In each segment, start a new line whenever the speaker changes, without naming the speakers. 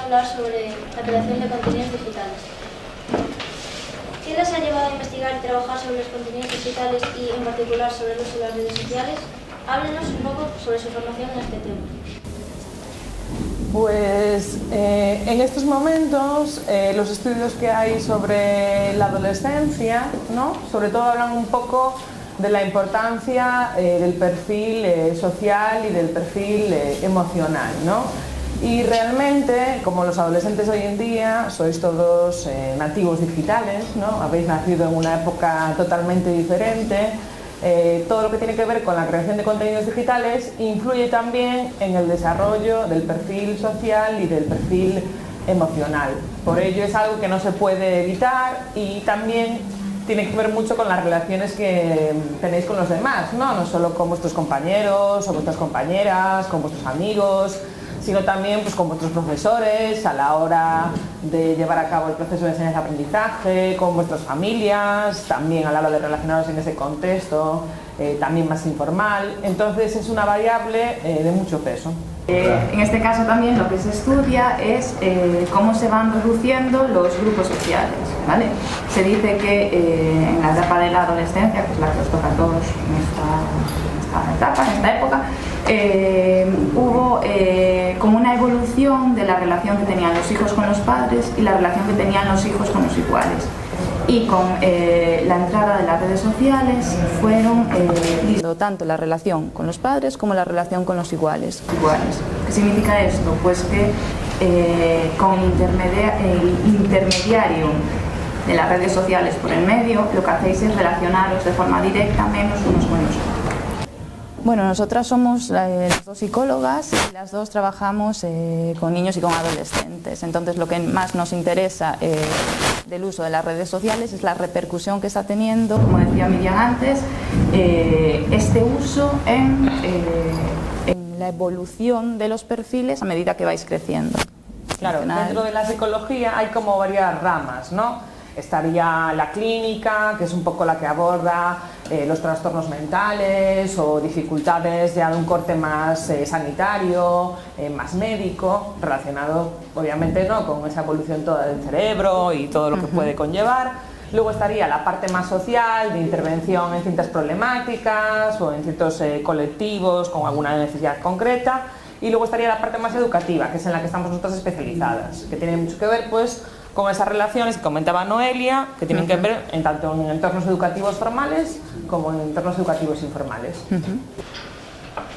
hablar sobre la creación de contenidos digitales. ¿Qué les ha llevado a investigar y trabajar sobre los contenidos digitales y en particular sobre el uso de las redes sociales? Háblenos un poco sobre su formación en este tema.
Pues en estos momentos los estudios que hay sobre la adolescencia, ¿no?, sobre todo hablan un poco de la importancia del perfil social y del perfil emocional, ¿no? Y realmente, como los adolescentes hoy en día sois todos nativos digitales, ¿no?, habéis nacido en una época totalmente diferente, todo lo que tiene que ver con la creación de contenidos digitales influye también en el desarrollo del perfil social y del perfil emocional. Por ello es algo que no se puede evitar y también tiene que ver mucho con las relaciones que tenéis con los demás, ¿no? No solo con vuestros compañeros o vuestras compañeras, con vuestros amigos, sino también pues, con vuestros profesores a la hora de llevar a cabo el proceso de enseñanza-aprendizaje, con vuestras familias, también a la hora de relacionaros en ese contexto, también más informal. Entonces es una variable de mucho peso.
En este caso también lo que se estudia es cómo se van reduciendo los grupos sociales, ¿vale? Se dice que en la etapa de la adolescencia, que es la que os toca a todos en esta época, hubo como una evolución de la relación que tenían los hijos con los padres y la relación que tenían los hijos con los iguales. Y con la entrada de las redes sociales fueron tanto la relación con los padres como la relación con los iguales. ¿Qué significa esto? Pues que con el intermediario de las redes sociales por el medio, lo que hacéis es relacionaros de forma directa menos unos con los otros.
Bueno, nosotras somos las dos psicólogas y las dos trabajamos con niños y con adolescentes. Entonces lo que más nos interesa del uso de las redes sociales es la repercusión que está teniendo,
como decía Miriam antes, este uso en
la evolución de los perfiles a medida que vais creciendo.
Claro, dentro de la psicología hay como varias ramas, ¿no? Estaría la clínica, que es un poco la que aborda los trastornos mentales o dificultades ya de un corte más sanitario, más médico, relacionado obviamente no con esa evolución toda del cerebro y todo lo que puede conllevar. Luego estaría la parte más social, de intervención en ciertas problemáticas o en ciertos colectivos con alguna necesidad concreta. Y luego estaría la parte más educativa, que es en la que estamos nosotras especializadas, que tiene mucho que ver pues con esas relaciones que comentaba Noelia, que tienen que ver tanto en entornos educativos formales como en entornos educativos informales.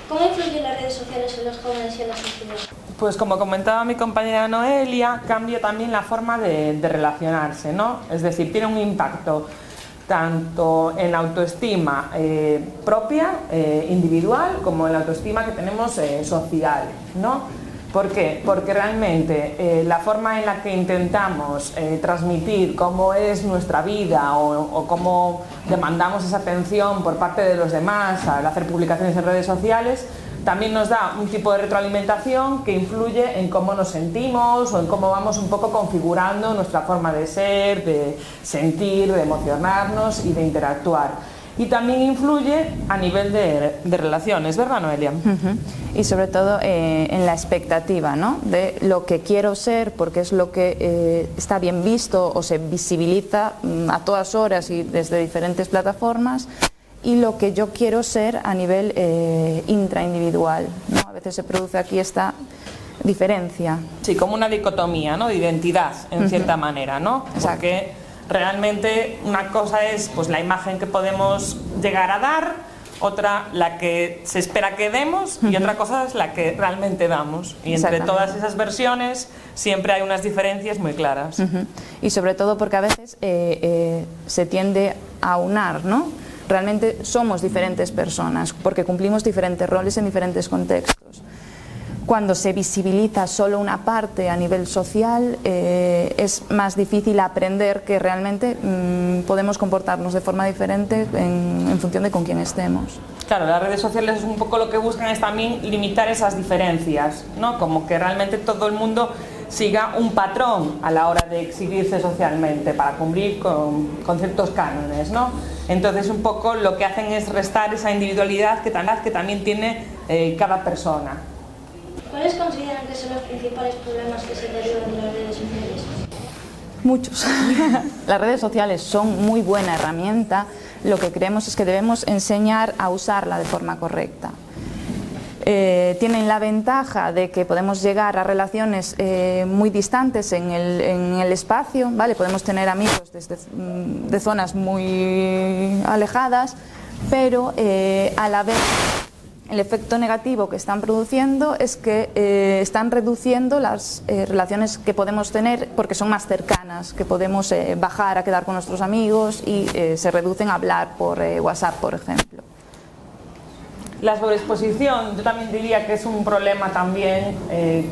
¿Cómo influyen las redes sociales en los jóvenes y en la sociedad?
Pues como comentaba mi compañera Noelia, cambia también la forma de relacionarse, ¿no? Es decir, tiene un impacto tanto en la autoestima propia, individual, como en la autoestima que tenemos social, ¿no? ¿Por qué? Porque realmente la forma en la que intentamos transmitir cómo es nuestra vida o cómo demandamos esa atención por parte de los demás al hacer publicaciones en redes sociales, también nos da un tipo de retroalimentación que influye en cómo nos sentimos o en cómo vamos un poco configurando nuestra forma de ser, de sentir, de emocionarnos y de interactuar. Y también influye a nivel de relaciones, ¿verdad, Noelia?
Y sobre todo en la expectativa, ¿no?, de lo que quiero ser, porque es lo que está bien visto o se visibiliza a todas horas y desde diferentes plataformas, y lo que yo quiero ser a nivel intraindividual, ¿no? A veces se produce aquí esta diferencia.
Sí, como una dicotomía, ¿no?, de identidad, en cierta manera, ¿no? Porque realmente una cosa es pues la imagen que podemos llegar a dar, otra la que se espera que demos y otra cosa es la que realmente damos. Y entre todas esas versiones siempre hay unas diferencias muy claras.
Y sobre todo porque a veces se tiende a unar, ¿no? Realmente somos diferentes personas porque cumplimos diferentes roles en diferentes contextos. Cuando se visibiliza solo una parte a nivel social, es más difícil aprender que realmente podemos comportarnos de forma diferente en función de con quién estemos.
Claro, las redes sociales es un poco lo que buscan es también limitar esas diferencias, ¿no? Como que realmente todo el mundo siga un patrón a la hora de exhibirse socialmente para cumplir con ciertos cánones, ¿no? Entonces un poco lo que hacen es restar esa individualidad que también tiene cada persona.
¿Cuáles ¿Cuáles consideran que son los principales problemas que se derivan de las redes sociales?
Muchos. Las redes sociales son muy buena herramienta, lo que creemos es que debemos enseñar a usarla de forma correcta. Tienen la ventaja de que podemos llegar a relaciones muy distantes en el espacio, ¿vale? Podemos tener amigos de zonas muy alejadas, pero a la vez el efecto negativo que están produciendo es que están reduciendo las relaciones que podemos tener porque son más cercanas, que podemos bajar a quedar con nuestros amigos y se reducen a hablar por WhatsApp, por ejemplo.
La sobreexposición, yo también diría que es un problema también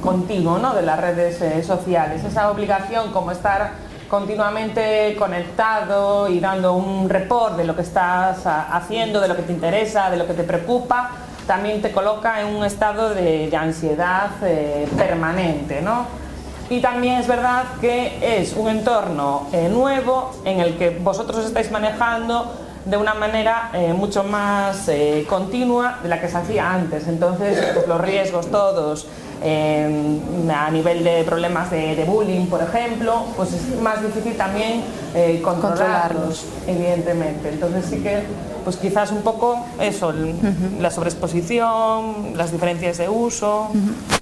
continuo, ¿no?, de las redes sociales. Esa obligación como estar continuamente conectado y dando un report de lo que estás haciendo, de lo que te interesa, de lo que te preocupa, también te coloca en un estado de ansiedad permanente, ¿no? Y también es verdad que es un entorno nuevo en el que vosotros os estáis manejando de una manera mucho más continua de la que se hacía antes. Entonces, pues, los riesgos todos a nivel de problemas de bullying, por ejemplo, pues es más difícil también controlarlos, evidentemente. Entonces sí que, pues quizás un poco eso, la sobreexposición, las diferencias de uso.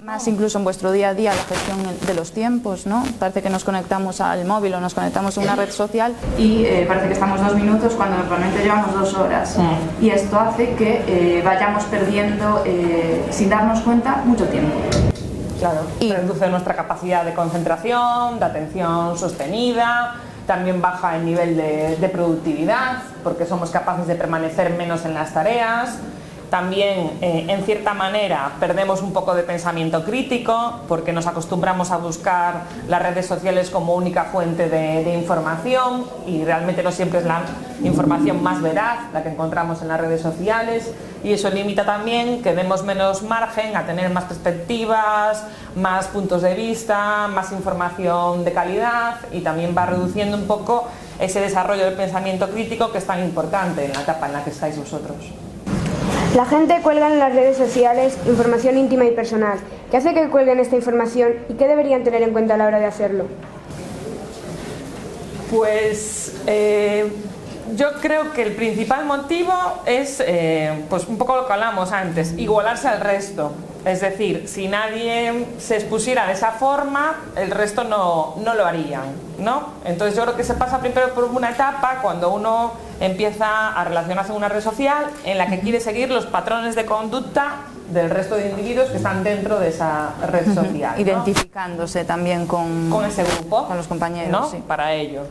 Más incluso en vuestro día a día la gestión de los tiempos, ¿no? Parece que nos conectamos al móvil o nos conectamos a una red social
y parece que estamos 2 minutos cuando normalmente llevamos 2 horas. Y esto hace que vayamos perdiendo, sin darnos cuenta, mucho tiempo.
Claro, y reduce nuestra capacidad de concentración, de atención sostenida, también baja el nivel de productividad porque somos capaces de permanecer menos en las tareas. También, en cierta manera, perdemos un poco de pensamiento crítico porque nos acostumbramos a buscar las redes sociales como única fuente de información y realmente no siempre es la información más veraz la que encontramos en las redes sociales, y eso limita también que demos menos margen a tener más perspectivas, más puntos de vista, más información de calidad, y también va reduciendo un poco ese desarrollo del pensamiento crítico que es tan importante en la etapa en la que estáis vosotros.
La gente cuelga en las redes sociales información íntima y personal. ¿Qué hace que cuelguen esta información y qué deberían tener en cuenta a la hora de hacerlo?
Pues yo creo que el principal motivo es pues un poco lo que hablamos antes, igualarse al resto. Es decir, si nadie se expusiera de esa forma, el resto no lo harían, ¿no? Entonces yo creo que se pasa primero por una etapa cuando uno empieza a relacionarse en una red social en la que quiere seguir los patrones de conducta del resto de individuos que están dentro de esa red social, ¿no?
Identificándose también con
ese grupo,
con los compañeros,
¿no?
Sí.
Para ello.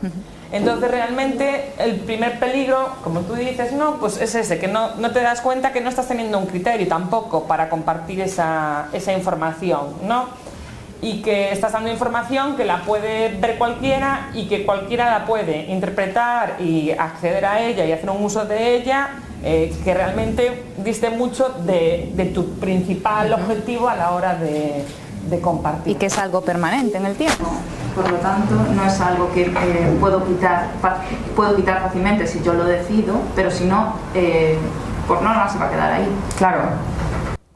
Entonces realmente el primer peligro, como tú dices, ¿no?, pues es ese, que no te das cuenta que no estás teniendo un criterio tampoco para compartir esa información, ¿no? Y que estás dando información que la puede ver cualquiera y que cualquiera la puede interpretar y acceder a ella y hacer un uso de ella que realmente diste mucho de tu principal objetivo a la hora de compartir.
Y que es algo permanente en el tiempo.
Por lo tanto, no es algo que puedo quitar fácilmente si yo lo decido, pero si no, por norma se va a quedar ahí.
Claro.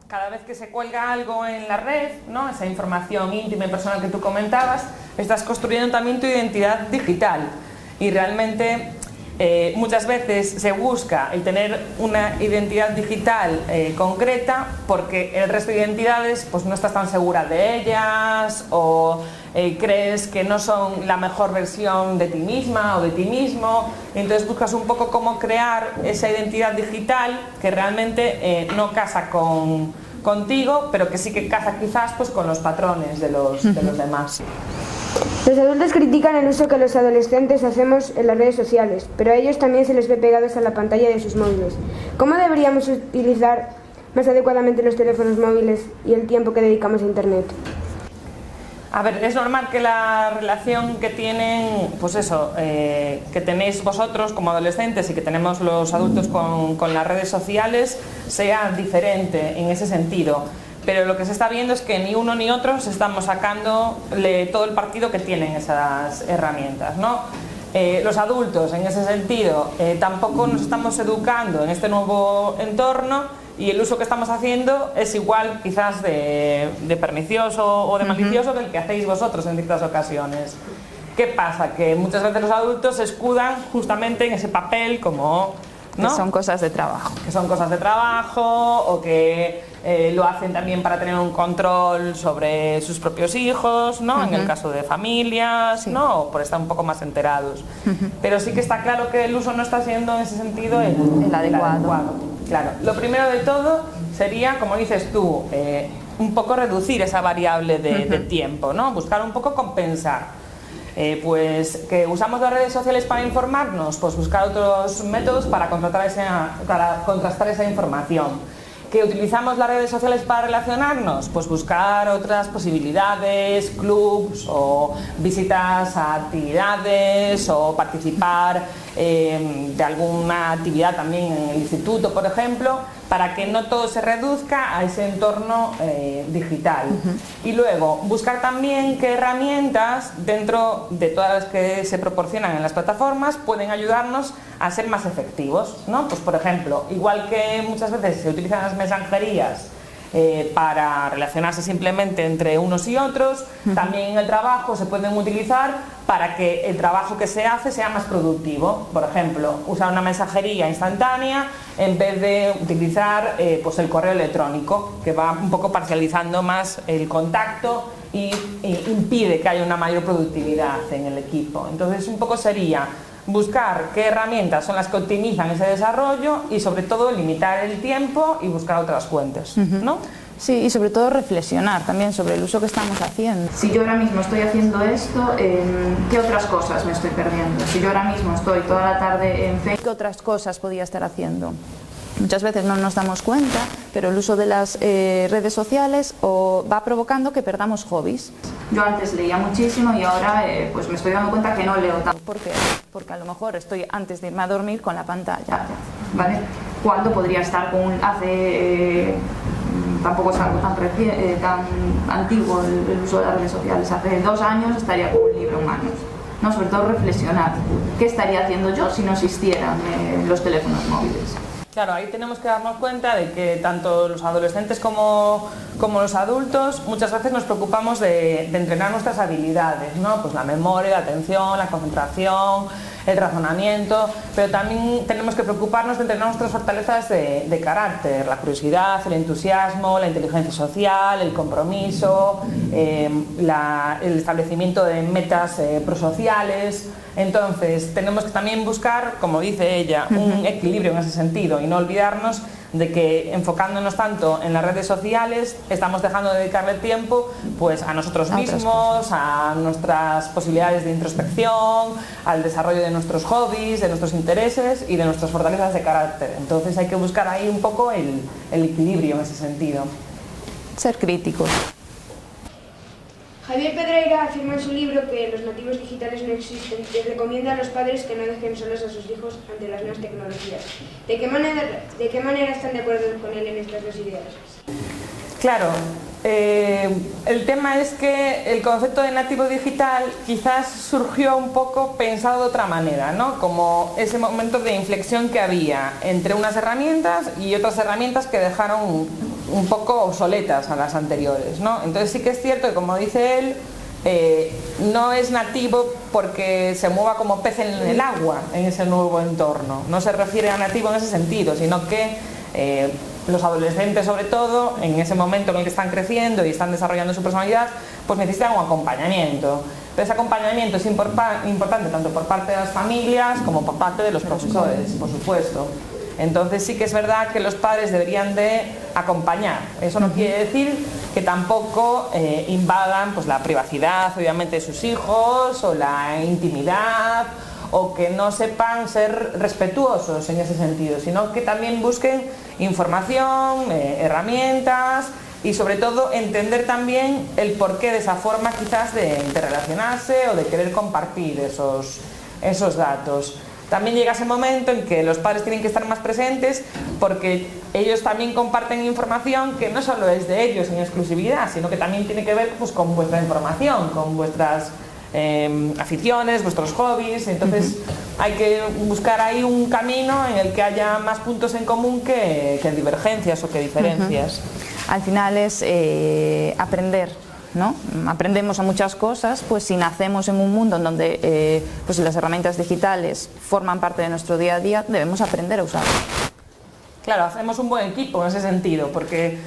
Cada vez que se cuelga algo en la red, ¿no?, esa información íntima y personal que tú comentabas, estás construyendo también tu identidad digital. Y realmente muchas veces se busca el tener una identidad digital concreta porque el resto de identidades pues no estás tan segura de ellas o crees que no son la mejor versión de ti misma o de ti mismo, y entonces buscas un poco cómo crear esa identidad digital que realmente no casa contigo, pero que sí que casa quizás pues con los patrones de los demás.
Los adultos critican el uso que los adolescentes hacemos en las redes sociales, pero a ellos también se les ve pegados a la pantalla de sus móviles. ¿Cómo deberíamos utilizar más adecuadamente los teléfonos móviles y el tiempo que dedicamos a Internet?
A ver, es normal que la relación que tienen, pues eso, que tenéis vosotros como adolescentes y que tenemos los adultos con las redes sociales sea diferente en ese sentido. Pero lo que se está viendo es que ni uno ni otro se estamos sacándole todo el partido que tienen esas herramientas, ¿no? Los adultos, en ese sentido, tampoco nos estamos educando en este nuevo entorno y el uso que estamos haciendo es igual quizás de pernicioso o de malicioso del que hacéis vosotros en ciertas ocasiones. ¿Qué pasa? Que muchas veces los adultos se escudan justamente en ese papel como... ¿no?
Que son cosas de trabajo.
Que son cosas de trabajo o que lo hacen también para tener un control sobre sus propios hijos, ¿no? En el caso de familias, ¿no? O por estar un poco más enterados. Pero sí que está claro que el uso no está siendo en ese sentido el adecuado. Claro. Lo primero de todo sería, como dices tú, un poco reducir esa variable de tiempo, ¿no? Buscar un poco compensar. Pues que usamos las redes sociales para informarnos, pues buscar otros métodos para contrastar esa información. Que utilizamos las redes sociales para relacionarnos, pues buscar otras posibilidades, clubs o visitas a actividades o participar de alguna actividad también en el instituto, por ejemplo, para que no todo se reduzca a ese entorno digital. Y luego, buscar también qué herramientas, dentro de todas las que se proporcionan en las plataformas, pueden ayudarnos a ser más efectivos, ¿no? Pues por ejemplo, igual que muchas veces se utilizan las mensajerías para relacionarse simplemente entre unos y otros, también en el trabajo se pueden utilizar para que el trabajo que se hace sea más productivo. Por ejemplo, usar una mensajería instantánea en vez de utilizar pues el correo electrónico, que va un poco parcializando más el contacto y impide que haya una mayor productividad en el equipo. Entonces un poco sería buscar qué herramientas son las que optimizan ese desarrollo y sobre todo limitar el tiempo y buscar otras fuentes, ¿no?
Sí, y sobre todo reflexionar también sobre el uso que estamos haciendo.
Si yo ahora mismo estoy haciendo esto, ¿qué otras cosas me estoy perdiendo? Si yo ahora mismo estoy toda la tarde en Facebook,
¿qué otras cosas podía estar haciendo? Muchas veces no nos damos cuenta, pero el uso de las redes sociales va provocando que perdamos hobbies.
yo antes leía muchísimo y ahora pues me estoy dando cuenta que no leo tanto.
¿Por qué? Porque a lo mejor estoy antes de irme a dormir con la pantalla.
¿Vale? ¿Cuándo podría estar con tampoco es algo tan antiguo el uso de las redes sociales? Hace 2 años estaría con un libro en manos. No, sobre todo reflexionar. ¿Qué estaría haciendo yo si no existieran los teléfonos móviles?
Claro, ahí tenemos que darnos cuenta de que tanto los adolescentes como los adultos muchas veces nos preocupamos de entrenar nuestras habilidades, ¿no? Pues la memoria, la atención, la concentración, el razonamiento, pero también tenemos que preocuparnos de entrenar nuestras fortalezas de carácter, la curiosidad, el entusiasmo, la inteligencia social, el compromiso, el establecimiento de metas prosociales. Entonces tenemos que también buscar, como dice ella, un equilibrio en ese sentido y no olvidarnos de que enfocándonos tanto en las redes sociales estamos dejando de dedicarle tiempo pues a nosotros mismos, a nuestras posibilidades de introspección, al desarrollo de nuestros hobbies, de nuestros intereses y de nuestras fortalezas de carácter. Entonces hay que buscar ahí un poco el equilibrio en ese sentido.
Ser críticos.
Javier Pedreira afirma en su libro que los nativos digitales no existen y recomienda a los padres que no dejen solos a sus hijos ante las nuevas tecnologías. ¿De qué manera están de acuerdo con él en estas dos ideas?
Claro, el tema es que el concepto de nativo digital quizás surgió un poco pensado de otra manera, ¿no? Como ese momento de inflexión que había entre unas herramientas y otras herramientas que dejaron un poco obsoletas a las anteriores, ¿no? Entonces sí que es cierto que, como dice él, no es nativo porque se mueva como pez en el agua en ese nuevo entorno. No se refiere a nativo en ese sentido, sino que los adolescentes, sobre todo, en ese momento en el que están creciendo y están desarrollando su personalidad, pues necesitan un acompañamiento. Pero ese acompañamiento es importante tanto por parte de las familias como por parte de los profesores, por supuesto. Entonces sí que es verdad que los padres deberían de acompañar. Eso no quiere decir que tampoco invadan pues, la privacidad, obviamente, de sus hijos o la intimidad, o que no sepan ser respetuosos en ese sentido, sino que también busquen información, herramientas y sobre todo entender también el porqué de esa forma quizás de relacionarse o de querer compartir esos datos. También llega ese momento en que los padres tienen que estar más presentes porque ellos también comparten información que no solo es de ellos en exclusividad, sino que también tiene que ver pues, con vuestra información, con vuestras aficiones, vuestros hobbies, entonces hay que buscar ahí un camino en el que haya más puntos en común que divergencias o que diferencias.
Al final es aprender, ¿no? Aprendemos a muchas cosas, pues si nacemos en un mundo en donde pues las herramientas digitales forman parte de nuestro día a día, debemos aprender a usarlas.
Claro, hacemos un buen equipo en ese sentido, porque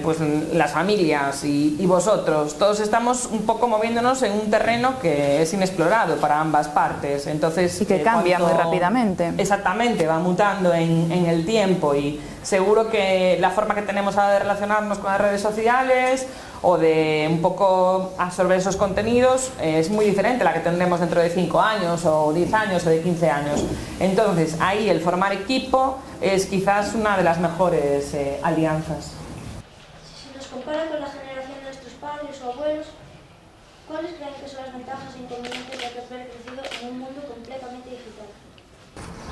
pues las familias y vosotros, todos estamos un poco moviéndonos en un terreno que es inexplorado para ambas partes. Entonces,
y que cambia muy rápidamente.
Exactamente, va mutando en el tiempo, y seguro que la forma que tenemos ahora de relacionarnos con las redes sociales o de un poco absorber esos contenidos es muy diferente a la que tendremos dentro de 5 años o 10 años o de 15 años. Entonces ahí el formar equipo es quizás una de las mejores alianzas.
Si nos compara con la generación de nuestros padres o abuelos, ¿cuáles creen que son las ventajas e inconvenientes de haber crecido en un mundo completamente digital?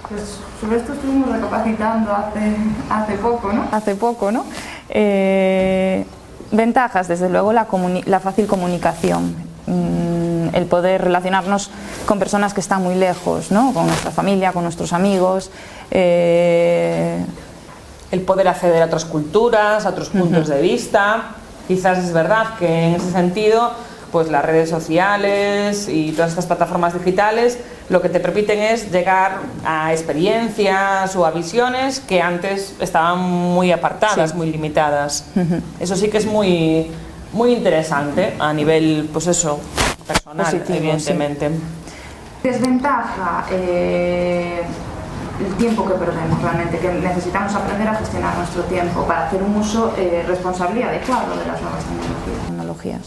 Pues sobre esto estuvimos recapacitando hace poco, ¿no?
Hace poco, ¿no? Ventajas, desde luego, la fácil comunicación, el poder relacionarnos con personas que están muy lejos, ¿no? Con nuestra familia, con nuestros amigos.
El poder acceder a otras culturas, a otros puntos de vista. Quizás es verdad que en ese sentido, pues las redes sociales y todas estas plataformas digitales lo que te permiten es llegar a experiencias o a visiones que antes estaban muy apartadas, sí, muy limitadas. Eso sí que es muy, muy interesante a nivel, pues eso, personal, positivo, evidentemente. Sí.
Desventaja, el tiempo que perdemos realmente, que necesitamos aprender a gestionar nuestro tiempo para hacer un uso responsable y adecuado de las nuevas tecnologías.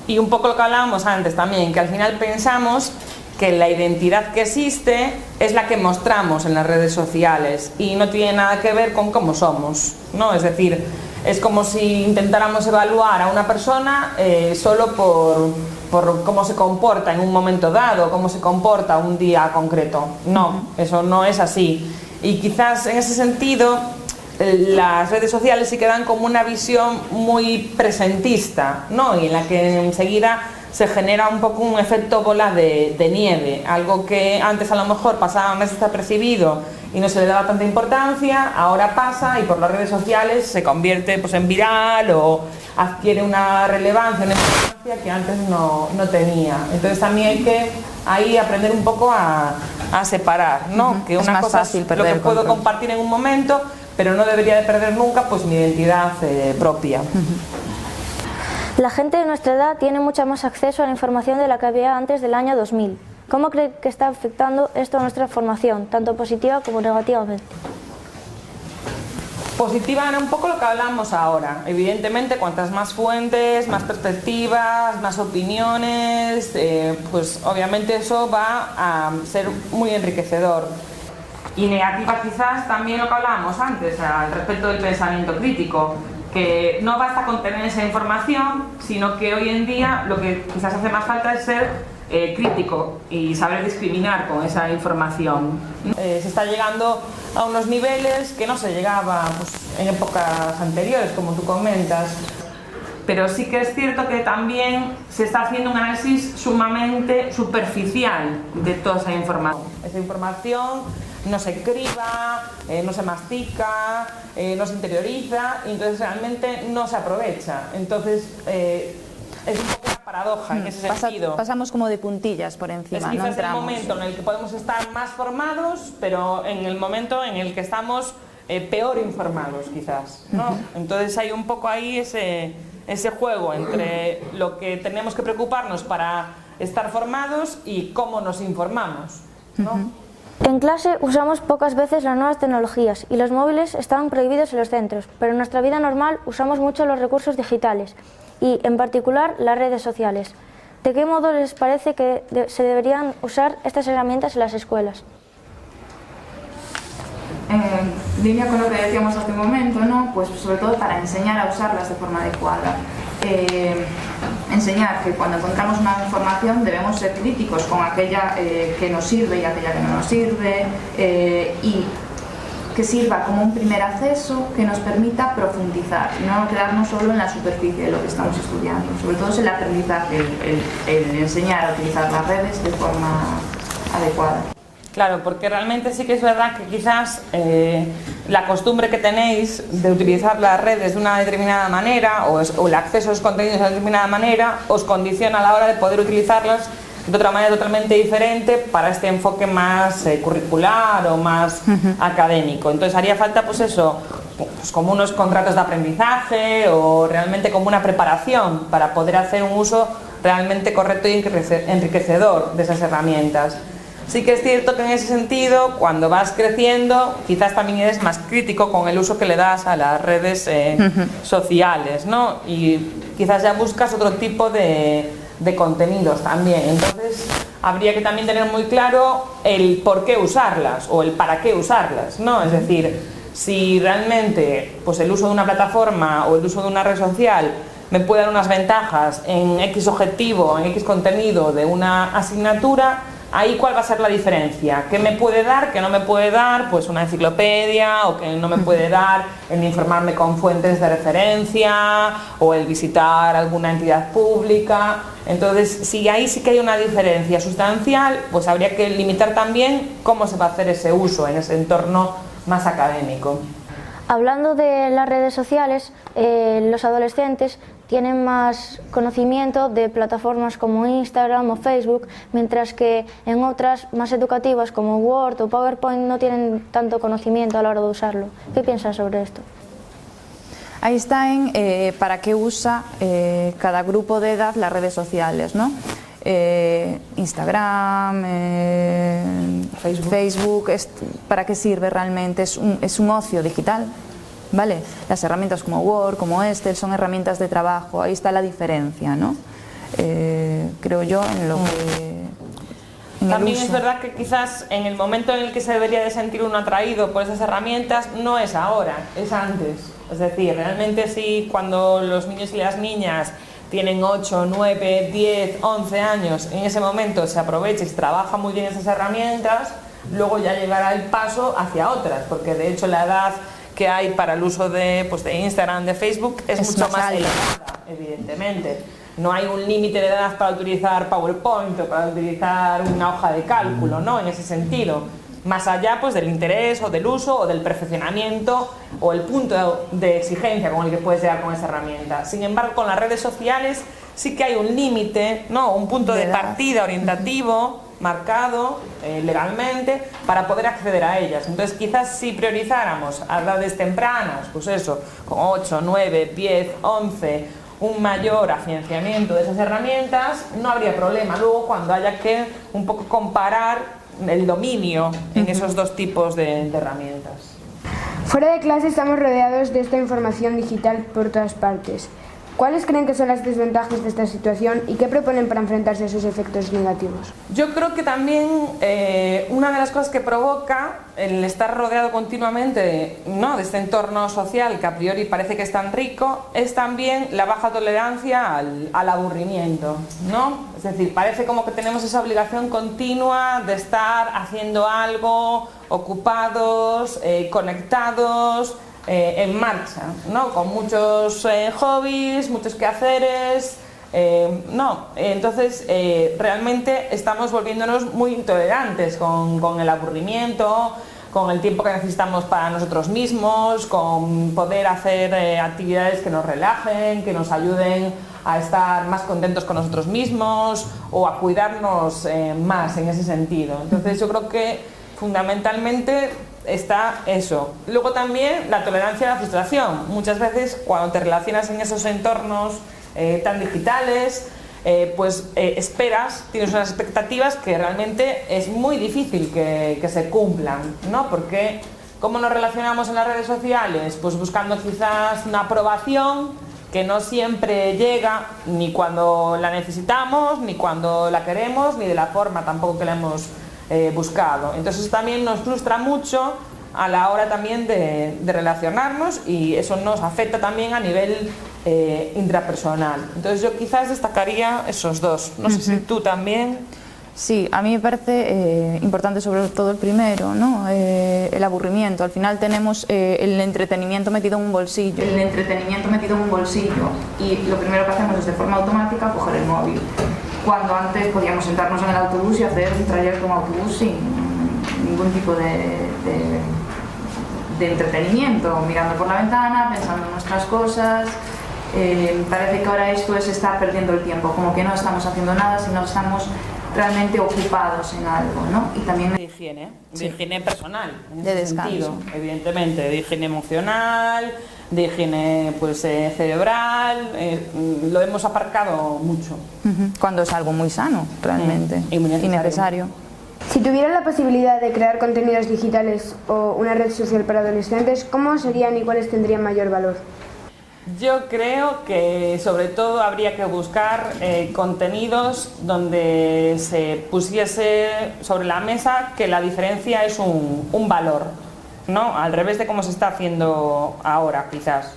Y un poco lo que hablábamos antes también, que al final pensamos que la identidad que existe es la que mostramos en las redes sociales y no tiene nada que ver con cómo somos, ¿no? Es decir, es como si intentáramos evaluar a una persona solo por cómo se comporta en un momento dado, cómo se comporta un día concreto. No, eso no es así. Y quizás en ese sentido las redes sociales sí que dan como una visión muy presentista, ¿no? Y en la que enseguida se genera un poco un efecto bola de nieve, algo que antes a lo mejor pasaba más desapercibido y no se le daba tanta importancia, ahora pasa y por las redes sociales se convierte pues en viral o adquiere una relevancia, una importancia que antes no tenía. Entonces también hay que ahí aprender un poco a separar, ¿no? Que una cosa es lo que puedo compartir en un momento, pero no debería de perder nunca pues mi identidad propia.
La gente de nuestra edad tiene mucho más acceso a la información de la que había antes del año 2000. ¿Cómo cree que está afectando esto a nuestra formación, tanto positiva como negativamente?
Positiva era un poco lo que hablamos ahora. Evidentemente, cuantas más fuentes, más perspectivas, más opiniones, pues obviamente eso va a ser muy enriquecedor. Y negativa quizás también lo que hablábamos antes, al respecto del pensamiento crítico, que no basta con tener esa información, sino que hoy en día lo que quizás hace más falta es ser crítico y saber discriminar con esa información. Se está llegando a unos niveles que no se llegaba pues, en épocas anteriores, como tú comentas. Pero sí que es cierto que también se está haciendo un análisis sumamente superficial de toda esa información. Esa información no se criba, no se mastica, no se interioriza y entonces realmente no se aprovecha. Entonces es un poco una paradoja en ese sentido.
Pasamos como de puntillas por encima,
es quizás
no entramos.
el momento en el que podemos estar más formados, pero en el momento en el que estamos peor informados quizás, ¿no? Entonces hay un poco ahí ese juego entre lo que tenemos que preocuparnos para estar formados y cómo nos informamos, ¿no?
En clase usamos pocas veces las nuevas tecnologías y los móviles están prohibidos en los centros, pero en nuestra vida normal usamos mucho los recursos digitales y, en particular, las redes sociales. ¿De qué modo les parece que se deberían usar estas herramientas en las escuelas?
En línea con lo que decíamos hace un momento, ¿no? Pues sobre todo para enseñar a usarlas de forma adecuada. Enseñar que cuando encontramos una información debemos ser críticos con aquella que nos sirve y aquella que no nos sirve y que sirva como un primer acceso que nos permita profundizar y no quedarnos solo en la superficie de lo que estamos estudiando. Sobre todo es el aprendizaje, el enseñar a utilizar las redes de forma adecuada.
Claro, porque realmente sí que es verdad que quizás la costumbre que tenéis de utilizar las redes de una determinada manera o el acceso a los contenidos de una determinada manera os condiciona a la hora de poder utilizarlas de otra manera totalmente diferente para este enfoque más curricular o más académico. Entonces haría falta pues eso, pues como unos contratos de aprendizaje o realmente como una preparación para poder hacer un uso realmente correcto y enriquecedor de esas herramientas. Sí que es cierto que en ese sentido, cuando vas creciendo, quizás también eres más crítico con el uso que le das a las redes sociales, ¿no? Y quizás ya buscas otro tipo de contenidos también. Entonces, habría que también tener muy claro el por qué usarlas o el para qué usarlas, ¿no? Es decir, si realmente pues el uso de una plataforma o el uso de una red social me puede dar unas ventajas en X objetivo, en X contenido de una asignatura, ahí ¿cuál va a ser la diferencia? ¿Qué me puede dar? ¿Qué no me puede dar? Pues una enciclopedia, o que no me puede dar el informarme con fuentes de referencia, o el visitar alguna entidad pública. Entonces, si ahí sí que hay una diferencia sustancial, pues habría que limitar también cómo se va a hacer ese uso en ese entorno más académico.
Hablando de las redes sociales, los adolescentes tienen más conocimiento de plataformas como Instagram o Facebook, mientras que en otras más educativas como Word o PowerPoint no tienen tanto conocimiento a la hora de usarlo. ¿Qué piensas sobre esto?
Ahí está en para qué usa cada grupo de edad las redes sociales, ¿no? Instagram, Facebook, ¿para qué sirve realmente? Es un ocio digital, ¿vale? Las herramientas como Word, como Excel, son herramientas de trabajo, ahí está la diferencia, ¿no? Creo yo en lo que...
También es verdad que quizás en el momento en el que se debería de sentir uno atraído por esas herramientas no es ahora, es antes. Es decir, realmente sí, cuando los niños y las niñas tienen 8, 9, 10, 11 años, en ese momento se aprovecha y se trabaja muy bien esas herramientas, luego ya llegará el paso hacia otras, porque de hecho la edad que hay para el uso de Instagram, de Facebook, es mucho más elevada, evidentemente. No hay un límite de edad para utilizar PowerPoint o para utilizar una hoja de cálculo, ¿no? En ese sentido. Más allá pues del interés o del uso o del perfeccionamiento o el punto de exigencia con el que puedes llegar con esa herramienta. Sin embargo, con las redes sociales sí que hay un límite, ¿no? Un punto de partida orientativo marcado legalmente para poder acceder a ellas. Entonces quizás si priorizáramos a edades tempranas, pues eso, con 8, 9, 10, 11, un mayor afianzamiento de esas herramientas, no habría problema luego cuando haya que un poco comparar el dominio en esos dos tipos de herramientas.
Fuera de clase estamos rodeados de esta información digital por todas partes. ¿Cuáles creen que son las desventajas de esta situación y qué proponen para enfrentarse a sus efectos negativos?
Yo creo que también una de las cosas que provoca el estar rodeado continuamente de este entorno social que a priori parece que es tan rico es también la baja tolerancia al aburrimiento, ¿no? Es decir, parece como que tenemos esa obligación continua de estar haciendo algo, ocupados, conectados, en marcha, ¿no? Con muchos hobbies, muchos quehaceres, entonces realmente estamos volviéndonos muy intolerantes con el aburrimiento, con el tiempo que necesitamos para nosotros mismos, con poder hacer actividades que nos relajen, que nos ayuden a estar más contentos con nosotros mismos o a cuidarnos más en ese sentido. Entonces yo creo que fundamentalmente está eso. Luego también la tolerancia a la frustración. Muchas veces cuando te relacionas en esos entornos tan digitales, esperas, tienes unas expectativas que realmente es muy difícil que se cumplan, ¿no? Porque ¿cómo nos relacionamos en las redes sociales? Pues buscando quizás una aprobación que no siempre llega ni cuando la necesitamos, ni cuando la queremos, ni de la forma tampoco que la hemos buscado. Entonces también nos frustra mucho a la hora también de relacionarnos y eso nos afecta también a nivel intrapersonal. Entonces yo quizás destacaría esos dos. No sé si tú también.
Sí, a mí me parece importante sobre todo el primero, ¿no? El aburrimiento. Al final tenemos el entretenimiento metido en un bolsillo.
El entretenimiento metido en un bolsillo y lo primero que hacemos es de forma automática coger el móvil. Cuando antes podíamos sentarnos en el autobús y hacer un trayecto en autobús sin ningún tipo de entretenimiento, mirando por la ventana, pensando en nuestras cosas. Parece que ahora esto es estar perdiendo el tiempo, como que no estamos haciendo nada, sino estamos realmente ocupados en algo, ¿no? Y también
de higiene personal, en
de
ese
descanso,
sentido, evidentemente, de higiene emocional, de higiene pues, cerebral, lo hemos aparcado mucho.
Cuando es algo muy sano, realmente,
y muy
necesario.
Si tuvieran la posibilidad de crear contenidos digitales o una red social para adolescentes, ¿cómo serían y cuáles tendrían mayor valor?
Yo creo que sobre todo habría que buscar contenidos donde se pusiese sobre la mesa que la diferencia es un valor, ¿no? Al revés de cómo se está haciendo ahora, quizás.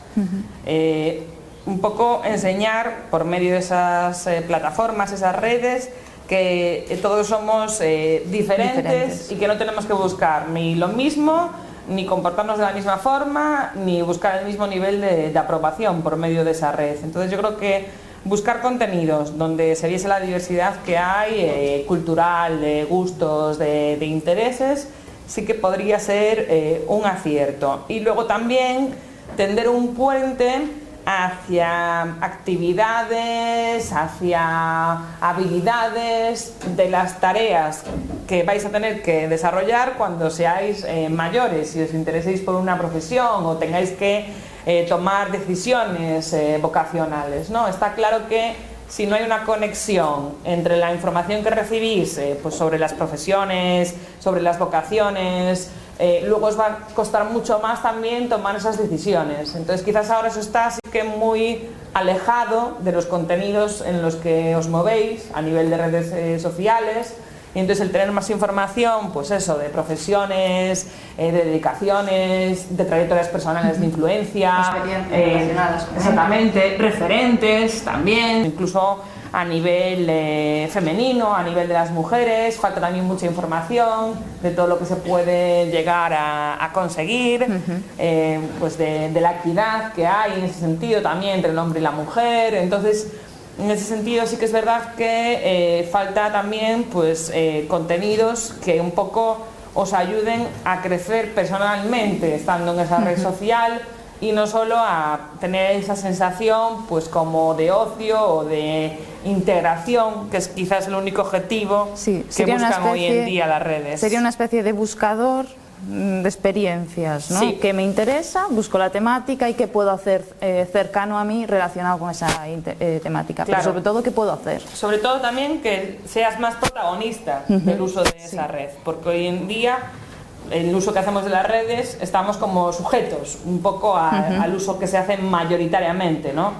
Un poco enseñar por medio de esas plataformas, esas redes, que todos somos diferentes y que no tenemos que buscar ni lo mismo, ni comportarnos de la misma forma, ni buscar el mismo nivel de aprobación por medio de esa red. Entonces yo creo que buscar contenidos donde se viese la diversidad que hay, cultural, de gustos, de intereses, sí que podría ser un acierto. Y luego también tender un puente hacia actividades, hacia habilidades de las tareas que vais a tener que desarrollar cuando seáis mayores, si os intereséis por una profesión o tengáis que tomar decisiones vocacionales, ¿no? Está claro que si no hay una conexión entre la información que recibís pues sobre las profesiones, sobre las vocaciones, luego os va a costar mucho más también tomar esas decisiones. Entonces quizás ahora eso está así que muy alejado de los contenidos en los que os movéis a nivel de redes sociales, y entonces el tener más información, pues eso, de profesiones, de dedicaciones, de trayectorias personales de influencia, exactamente, referentes también, incluso a nivel femenino, a nivel de las mujeres, falta también mucha información de todo lo que se puede llegar a conseguir, pues de la equidad que hay en ese sentido también entre el hombre y la mujer. Entonces, en ese sentido sí que es verdad que falta también pues, contenidos que un poco os ayuden a crecer personalmente estando en esa red social, y no solo a tener esa sensación pues como de ocio o de integración, que es quizás el único objetivo que buscan hoy en día las redes.
Sería una especie de buscador de experiencias, ¿no?
Sí.
Que me interesa, busco la temática y qué puedo hacer cercano a mí relacionado con esa temática,
Claro.
pero sobre todo qué puedo hacer.
Sobre todo también que seas más protagonista del uso de esa red, porque hoy en día el uso que hacemos de las redes estamos como sujetos un poco al uso que se hace mayoritariamente, ¿no?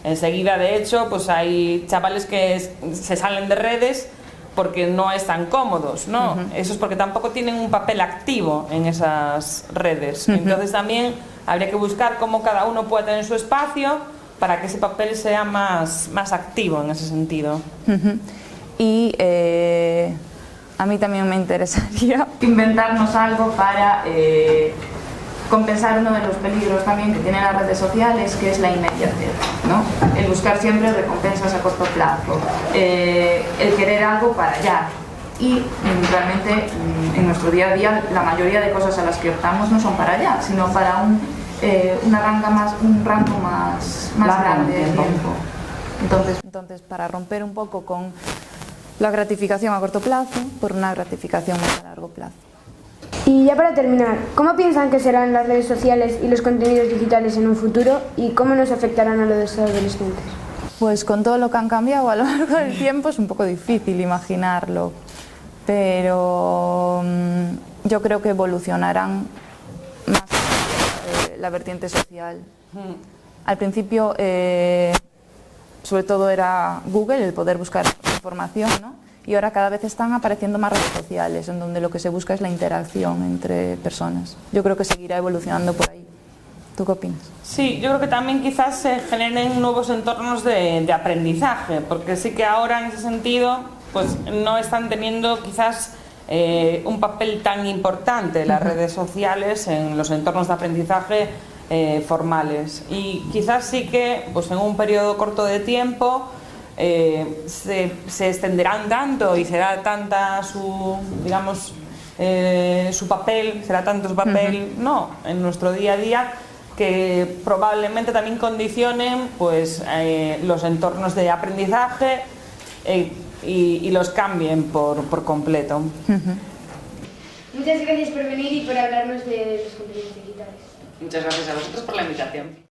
Enseguida, de hecho, pues hay chavales que se salen de redes porque no están cómodos, ¿no? Eso es porque tampoco tienen un papel activo en esas redes. Entonces también habría que buscar cómo cada uno puede tener su espacio para que ese papel sea más activo en ese sentido.
Y a mí también me interesaría
inventarnos algo para compensar uno de los peligros también que tienen las redes sociales, que es la inmediatez, ¿no? El buscar siempre recompensas a corto plazo, el querer algo para allá. Y realmente en nuestro día a día la mayoría de cosas a las que optamos no son para allá, sino para un rango más grande de tiempo.
Entonces, para romper un poco con la gratificación a corto plazo por una gratificación más a largo plazo.
Y ya para terminar, ¿cómo piensan que serán las redes sociales y los contenidos digitales en un futuro y cómo nos afectarán a los adolescentes?
Pues con todo lo que han cambiado a lo largo del tiempo es un poco difícil imaginarlo, pero yo creo que evolucionarán más la vertiente social. Al principio, sobre todo era Google, el poder buscar información, ¿no? Y ahora cada vez están apareciendo más redes sociales, en donde lo que se busca es la interacción entre personas. Yo creo que seguirá evolucionando por ahí. ¿Tú qué opinas?
Sí, yo creo que también quizás se generen nuevos entornos de aprendizaje, porque sí que ahora en ese sentido pues no están teniendo quizás un papel tan importante las redes sociales en los entornos de aprendizaje formales, y quizás sí que pues en un periodo corto de tiempo se extenderán tanto y será tanta su, digamos, su papel, será tanto su papel en nuestro día a día, que probablemente también condicionen pues los entornos de aprendizaje y los cambien por completo.
Muchas gracias por venir y por hablarnos de los contenidos digitales.
Muchas gracias a vosotros por la invitación.